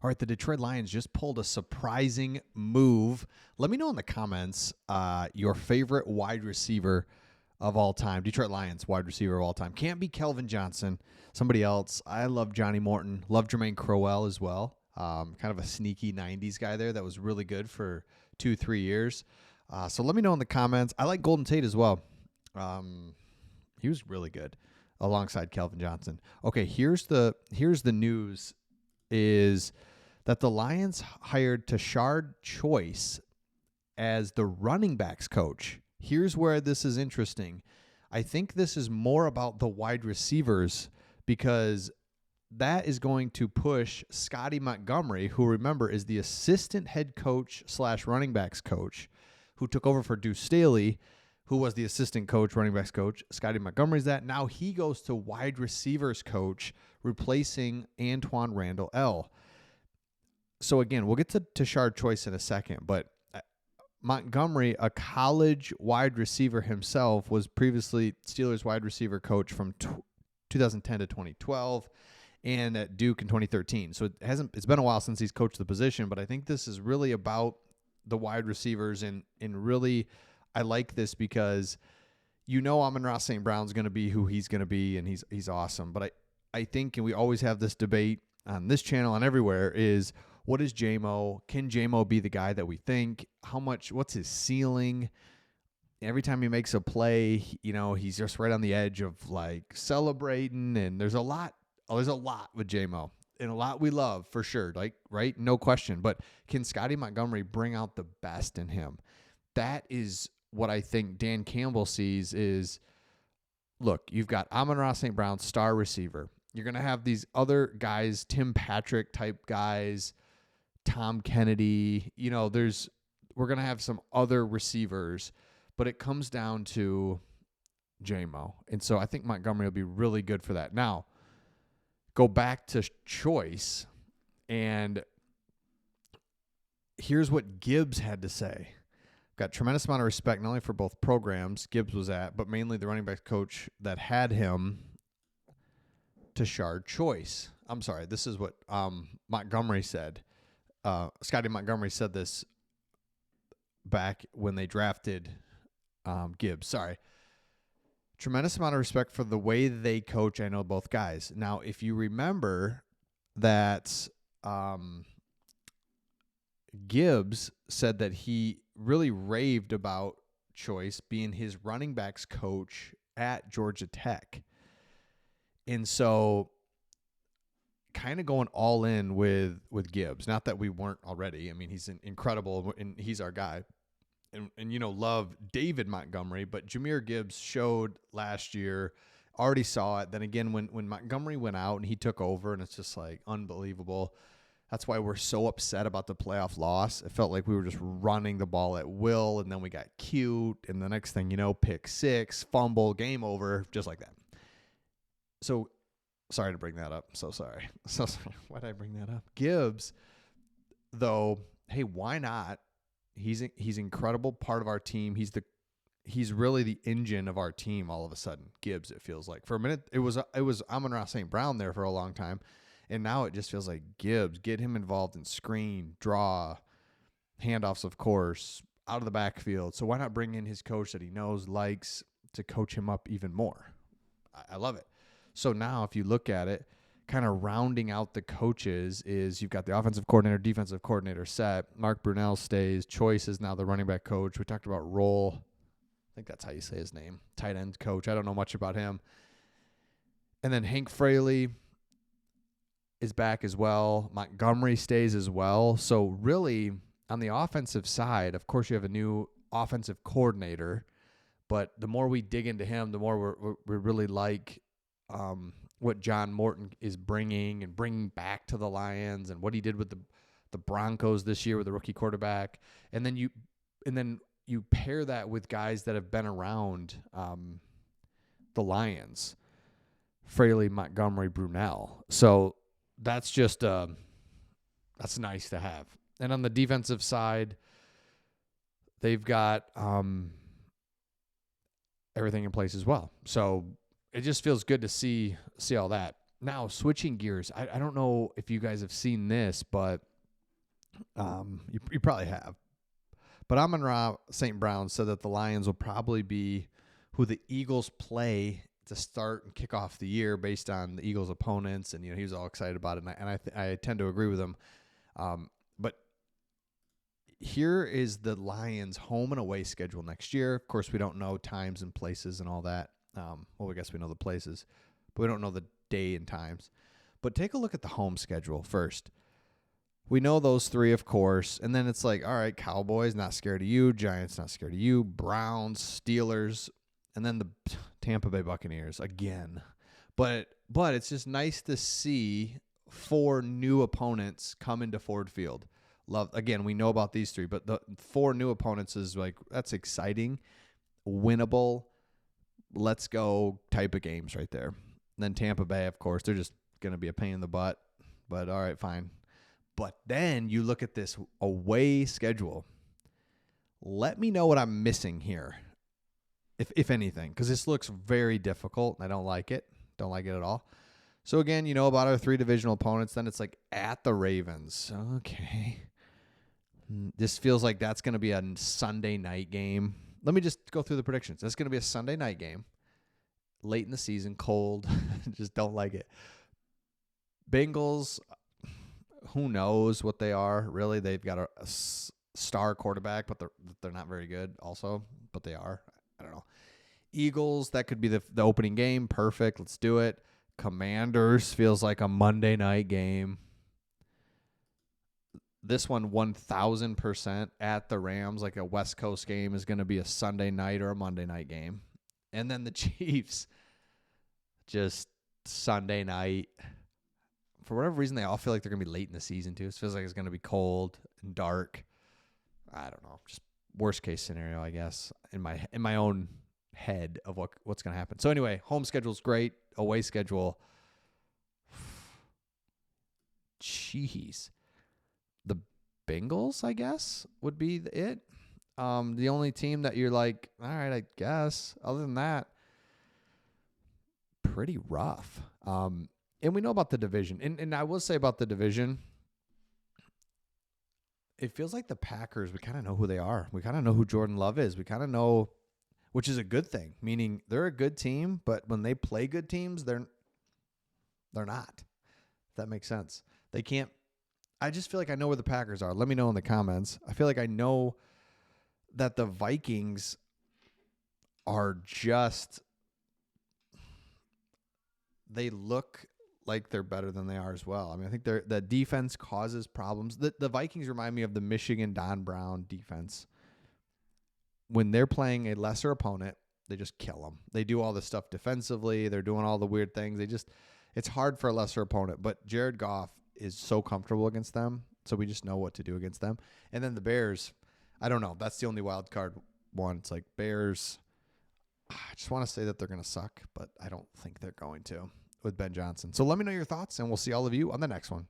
All right, the Detroit Lions just pulled a surprising move. Let me know in the comments your favorite wide receiver of all time. Detroit Lions wide receiver of all time. Can't be Kelvin Johnson. Somebody else. I love Johnny Morton. Love Jermaine Crowell as well. Kind of a sneaky 90s guy there that was really good for 2-3 years. So let me know in the comments. I like Golden Tate as well. He was really good alongside Kelvin Johnson. Okay, here's the news is that the Lions hired Tashard Choice as the running backs coach. Here's where this is interesting. I think this is more about the wide receivers because that is going to push Scotty Montgomery, who, remember, is the assistant head coach / running backs coach, who took over for Deuce Staley, who was the assistant coach, running backs coach. Scotty Montgomery's that. Now he goes to wide receivers coach, replacing Antoine Randall L. So again, we'll get to Tashard Choice in a second, but Montgomery, a college wide receiver himself, was previously Steelers wide receiver coach from 2010 to 2012 and at Duke in 2013. So it's been a while since he's coached the position, but I think this is really about the wide receivers and really I like this because Amon-Ra St. Brown's going to be who he's going to be, and he's awesome. But I think, and we always have this debate on this channel and everywhere, is what is J-Mo? Can J-Mo be the guy that we think? What's his ceiling? Every time he makes a play, he's just right on the edge of like celebrating, and there's a lot with J-Mo. And a lot we love for sure, like, right? No question. But can Scotty Montgomery bring out the best in him? That is what I think Dan Campbell sees is, look, you've got Amon-Ra St. Brown, star receiver. You're going to have these other guys, Tim Patrick type guys, Tom Kennedy. We're going to have some other receivers, but it comes down to J-Mo. And so I think Montgomery will be really good for that. Now, go back to Choice, and here's what Gibbs had to say. Got tremendous amount of respect, not only for both programs Gibbs was at, but mainly the running back coach that had him, Tashard Choice. I'm sorry, this is what Montgomery said. Scotty Montgomery said this back when they drafted Gibbs. Sorry. Tremendous amount of respect for the way they coach. I know both guys. Now, if you remember that Gibbs said that he really raved about Choice being his running backs coach at Georgia Tech. And so kind of going all in with Gibbs. Not that we weren't already. I mean, he's incredible, and he's our guy. And love David Montgomery, but Jahmyr Gibbs showed last year, already saw it. Then again, when Montgomery went out and he took over, and it's just like unbelievable. That's why we're so upset about the playoff loss. It felt like we were just running the ball at will, and then we got cute, and the next thing you know, pick six, fumble, game over, just like that. So sorry to bring that up. So sorry. Why did I bring that up? Gibbs, though, hey, why not? He's incredible part of our team. He's really the engine of our team all of a sudden. Gibbs, it feels like. For a minute, it was Amon-Ra St. Brown there for a long time. And now it just feels like Gibbs. Get him involved in screen, draw, handoffs, of course, out of the backfield. So why not bring in his coach that he knows, likes, to coach him up even more? I love it. So now if you look at it, kind of rounding out the coaches is you've got the offensive coordinator, defensive coordinator set. Mark Brunell stays. Choice is now the running back coach. We talked about Roll. I think that's how you say his name. Tight end coach. I don't know much about him. And then Hank Fraley is back as well. Montgomery stays as well. So really, on the offensive side, of course, you have a new offensive coordinator. But the more we dig into him, the more we really like what John Morton is bringing back to the Lions, and what he did with the Broncos this year with the rookie quarterback. And then you pair that with guys that have been around the Lions, Fraley, Montgomery, Brunell. So that's just that's nice to have. And on the defensive side, they've got everything in place as well. So it just feels good to see all that. Now, switching gears, I don't know if you guys have seen this, but you probably have. But Amon-Ra St. Brown said that the Lions will probably be who the Eagles play to start and kick off the year based on the Eagles' opponents, and he was all excited about it, and I tend to agree with him. But here is the Lions' home and away schedule next year. Of course, we don't know times and places and all that. Well, I guess we know the places, but we don't know the day and times. But take a look at the home schedule first. We know those three, of course, and then it's like, all right, Cowboys, not scared of you. Giants, not scared of you. Browns, Steelers, and then the Tampa Bay Buccaneers again. But it's just nice to see 4 new opponents come into Ford Field. Again, we know about these 3, but the 4 new opponents is like, that's exciting, winnable, let's go type of games right there. And then Tampa Bay, of course, they're just going to be a pain in the butt, but all right, fine. But then you look at this away schedule. Let me know what I'm missing here, if anything, because this looks very difficult, and I don't like it. Don't like it at all. So, again, you know about our 3 divisional opponents. Then it's like at the Ravens. Okay. This feels like that's going to be a Sunday night game. Let me just go through the predictions. That's going to be a Sunday night game. Late in the season, cold. Just don't like it. Bengals, who knows what they are, really. They've got a star quarterback, but they're not very good also, but they are. I don't know. Eagles, that could be the opening game. Perfect. Let's do it. Commanders feels like a Monday night game. This one, 1,000% at the Rams, like a West Coast game, is going to be a Sunday night or a Monday night game. And then the Chiefs, just Sunday night. For whatever reason, they all feel like they're going to be late in the season, too. It feels like it's going to be cold and dark. I don't know. Just worst case scenario, I guess, in my own head of what's going to happen. So anyway, home schedule's great. Away schedule, jeez. The Bengals, I guess, would be it. The only team that you're like, all right, I guess. Other than that, pretty rough. And we know about the division. And I will say about the division, it feels like the Packers, we kind of know who they are. We kind of know who Jordan Love is. We kind of know, which is a good thing, meaning they're a good team, but when they play good teams, they're not. If that makes sense. They can't. I just feel like I know where the Packers are. Let me know in the comments. I feel like I know that the Vikings are just, they look like they're better than they are as well. I mean, I think the defense causes problems. The Vikings remind me of the Michigan Don Brown defense. When they're playing a lesser opponent, they just kill them. They do all this stuff defensively. They're doing all the weird things. It's hard for a lesser opponent, but Jared Goff is so comfortable against them, so we just know what to do against them. And then the Bears, I don't know. That's the only wild card one. It's like Bears, I just want to say that they're going to suck, but I don't think they're going to with Ben Johnson. So let me know your thoughts, and we'll see all of you on the next one.